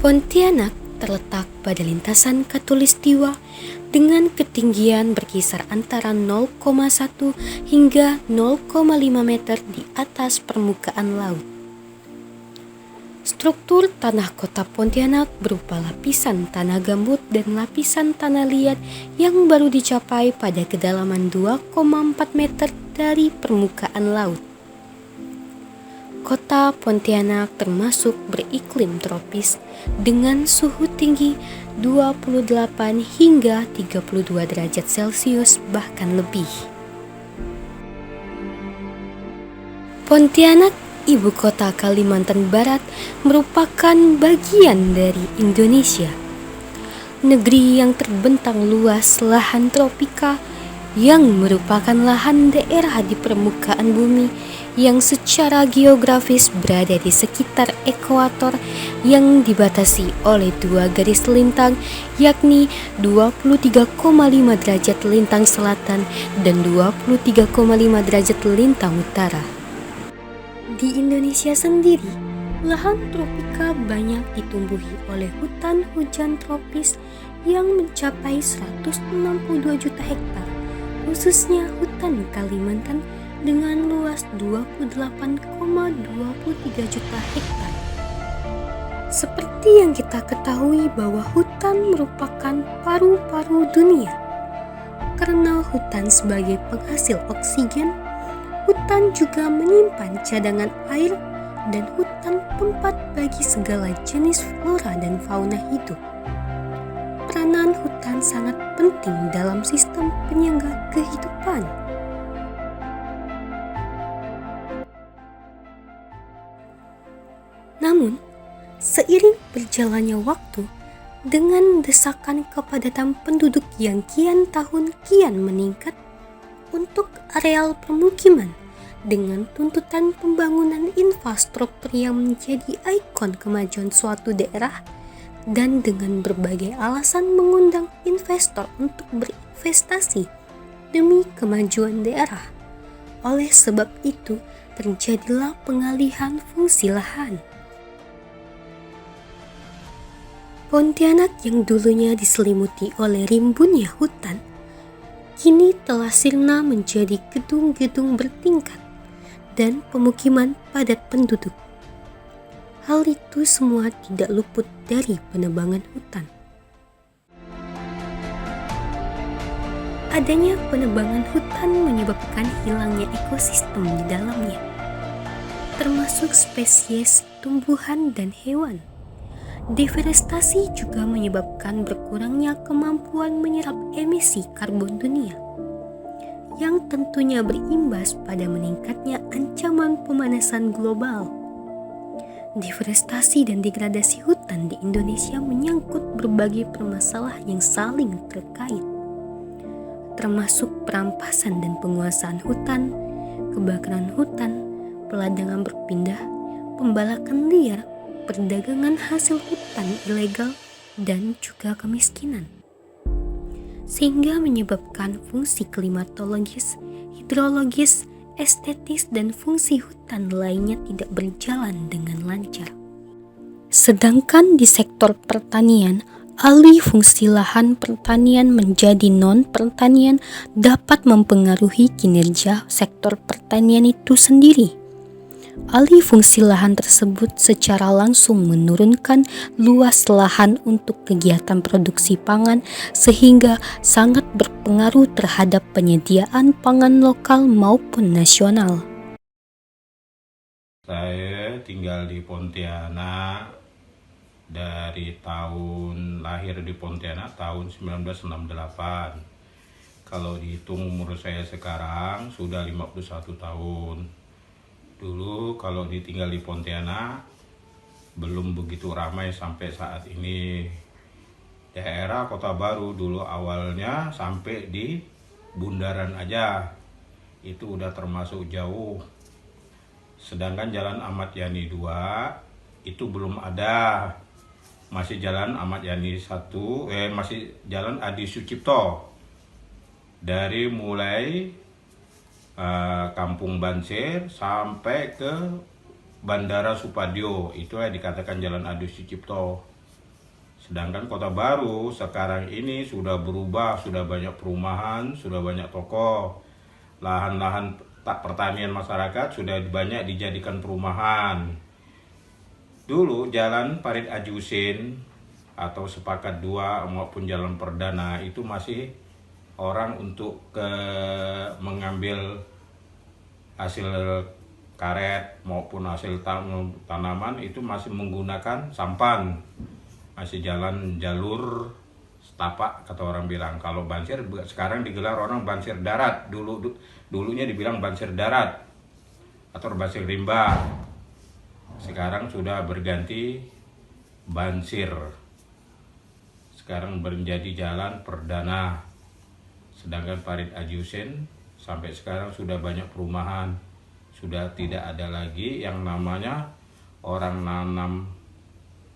Pontianak terletak pada lintasan Khatulistiwa dengan ketinggian berkisar antara 0,1 hingga 0,5 meter di atas permukaan laut. Struktur tanah kota Pontianak berupa lapisan tanah gambut dan lapisan tanah liat yang baru dicapai pada kedalaman 2,4 meter dari permukaan laut. Kota Pontianak termasuk beriklim tropis dengan suhu tinggi 28 hingga 32 derajat Celcius bahkan lebih. Pontianak, ibu kota Kalimantan Barat, merupakan bagian dari Indonesia. Negeri yang terbentang luas lahan tropika yang merupakan lahan daerah di permukaan bumi yang secara geografis berada di sekitar ekuator yang dibatasi oleh dua garis lintang, yakni 23,5 derajat lintang selatan dan 23,5 derajat lintang utara. Di Indonesia sendiri, lahan tropika banyak ditumbuhi oleh hutan hujan tropis yang mencapai 162 juta hektar, khususnya hutan Kalimantan dengan luas 28,23 juta hektar. Seperti yang kita ketahui bahwa hutan merupakan paru-paru dunia. Karena hutan sebagai penghasil oksigen, hutan juga menyimpan cadangan air dan hutan tempat bagi segala jenis flora dan fauna hidup. Peranan hutan sangat penting dalam sistem penyangga kehidupan. Namun, seiring berjalannya waktu, dengan desakan kepadatan penduduk yang kian tahun kian meningkat untuk areal permukiman, dengan tuntutan pembangunan infrastruktur yang menjadi ikon kemajuan suatu daerah, dan dengan berbagai alasan mengundang investor untuk berinvestasi demi kemajuan daerah. Oleh sebab itu, terjadilah pengalihan fungsi lahan. Pontianak yang dulunya diselimuti oleh rimbunnya hutan, kini telah sirna menjadi gedung-gedung bertingkat dan pemukiman padat penduduk. Hal itu semua tidak luput dari penebangan hutan. Adanya penebangan hutan menyebabkan hilangnya ekosistem di dalamnya, termasuk spesies tumbuhan dan hewan. Deforestasi juga menyebabkan berkurangnya kemampuan menyerap emisi karbon dunia, yang tentunya berimbas pada meningkatnya ancaman pemanasan global. Deforestasi dan degradasi hutan di Indonesia menyangkut berbagai permasalahan yang saling terkait, termasuk perampasan dan penguasaan hutan, kebakaran hutan, peladangan berpindah, pembalakan liar, perdagangan hasil hutan ilegal, dan juga kemiskinan, sehingga menyebabkan fungsi klimatologis, hidrologis, estetis, dan fungsi hutan lainnya tidak berjalan dengan lancar. Sedangkan di sektor pertanian, alih fungsi lahan pertanian menjadi non-pertanian dapat mempengaruhi kinerja sektor pertanian itu sendiri. Alih fungsi lahan tersebut secara langsung menurunkan luas lahan untuk kegiatan produksi pangan sehingga sangat berpengaruh terhadap penyediaan pangan lokal maupun nasional. Saya tinggal di Pontianak dari lahir di Pontianak tahun 1968. Kalau dihitung umur saya sekarang sudah 51 tahun. Dulu kalau ditinggal di Pontianak belum begitu ramai sampai saat ini. Daerah Kota Baru dulu awalnya sampai di bundaran aja, itu udah termasuk jauh. Sedangkan Jalan Ahmad Yani 2 itu belum ada, masih Jalan Ahmad Yani 1, masih Jalan Adi Sucipto. Dari mulai Kampung Bansir sampai ke Bandara Supadio, itu yang dikatakan Jalan Adi Sucipto. Sedangkan Kota Baru sekarang ini sudah berubah, sudah banyak perumahan, sudah banyak toko. Lahan-lahan pertanian masyarakat sudah banyak dijadikan perumahan. Dulu Jalan Farid Aji Husin atau Sepakat 2 maupun Jalan Perdana itu masih orang untuk mengambil hasil karet maupun hasil tanaman itu masih menggunakan sampan. Masih jalan jalur setapak kata orang bilang. Kalau bansir sekarang digelar orang bansir darat. Dulunya dibilang bansir darat atau bansir rimba. Sekarang sudah berganti bansir. Sekarang menjadi Jalan Perdana. Sedangkan Farid Aji Husin sampai sekarang sudah banyak perumahan. Sudah tidak ada lagi yang namanya orang nanam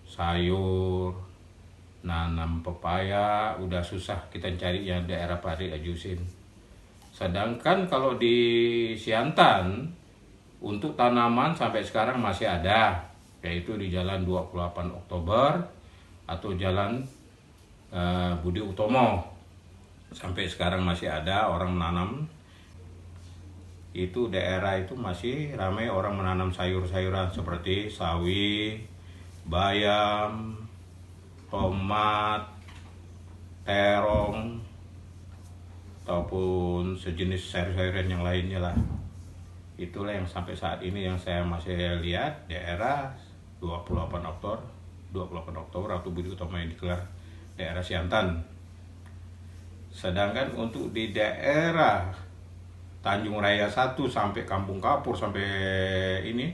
sayur, nanam pepaya, udah susah kita cari yang daerah Farid Aji Husin. Sedangkan kalau di Siantan untuk tanaman sampai sekarang masih ada, yaitu di Jalan 28 Oktober atau Jalan Budi Utomo. Sampai sekarang masih ada orang menanam. Itu daerah itu masih ramai orang menanam sayur-sayuran seperti sawi, bayam, tomat, terong, ataupun sejenis sayur-sayuran yang lainnya lah. Itulah yang sampai saat ini yang saya masih lihat daerah 28 Oktober atau Budi Utomo yang digelar daerah Siantan. Sedangkan untuk di daerah Tanjung Raya 1 sampai Kampung Kapur sampai ini,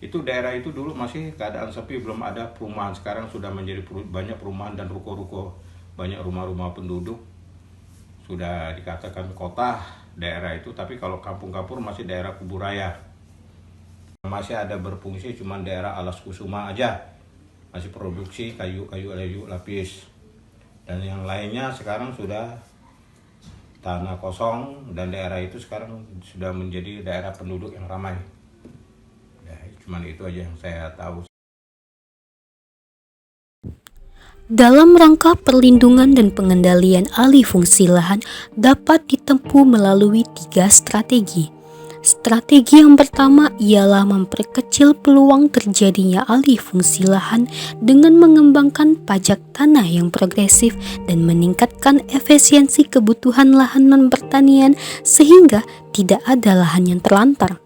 itu daerah itu dulu masih keadaan sepi, belum ada perumahan. Sekarang sudah menjadi banyak perumahan dan ruko-ruko, banyak rumah-rumah penduduk. Sudah dikatakan kota daerah itu, tapi kalau Kampung Kapur masih daerah Kuburaya. Masih ada berfungsi cuman daerah Alas Kusuma aja. Masih produksi kayu lapis. Dan yang lainnya sekarang sudah tanah kosong, dan daerah itu sekarang sudah menjadi daerah penduduk yang ramai. Ya, cuman itu aja yang saya tahu. Dalam rangka perlindungan dan pengendalian alih fungsi lahan dapat ditempuh melalui 3 strategi. Strategi yang pertama ialah memperkecil peluang terjadinya alih fungsi lahan dengan mengembangkan pajak tanah yang progresif dan meningkatkan efisiensi kebutuhan lahan non-pertanian sehingga tidak ada lahan yang terlantar.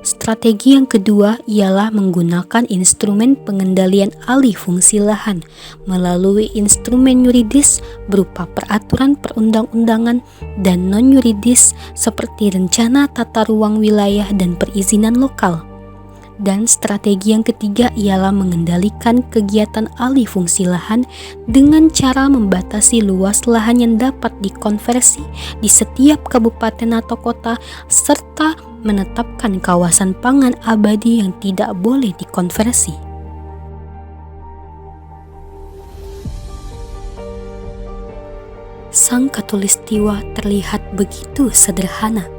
Strategi yang kedua ialah menggunakan instrumen pengendalian alih fungsi lahan melalui instrumen yuridis berupa peraturan perundang-undangan dan non-yuridis seperti rencana tata ruang wilayah dan perizinan lokal. Dan strategi yang ketiga ialah mengendalikan kegiatan alih fungsi lahan dengan cara membatasi luas lahan yang dapat dikonversi di setiap kabupaten atau kota serta menetapkan kawasan pangan abadi yang tidak boleh dikonversi. Sang Khatulistiwa terlihat begitu sederhana,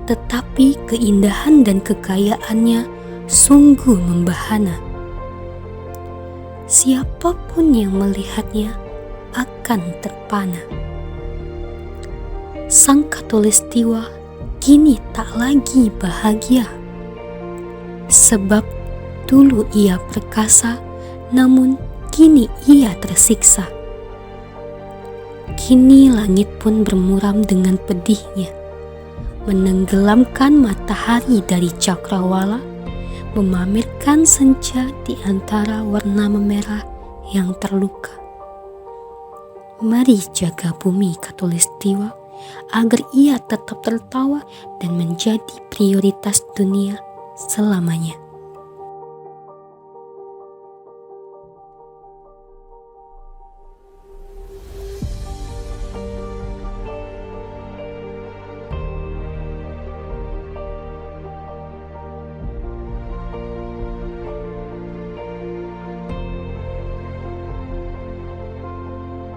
tetapi keindahan dan kekayaannya sungguh membahana. Siapapun yang melihatnya akan terpana. Sang Khatulistiwa kini tak lagi bahagia, sebab dulu ia perkasa, namun kini ia tersiksa. Kini langit pun bermuram dengan pedihnya, menenggelamkan matahari dari cakrawala, memamerkan senja di antara warna memerah yang terluka. Mari jaga bumi Khatulistiwa agar ia tetap tertawa dan menjadi prioritas dunia selamanya.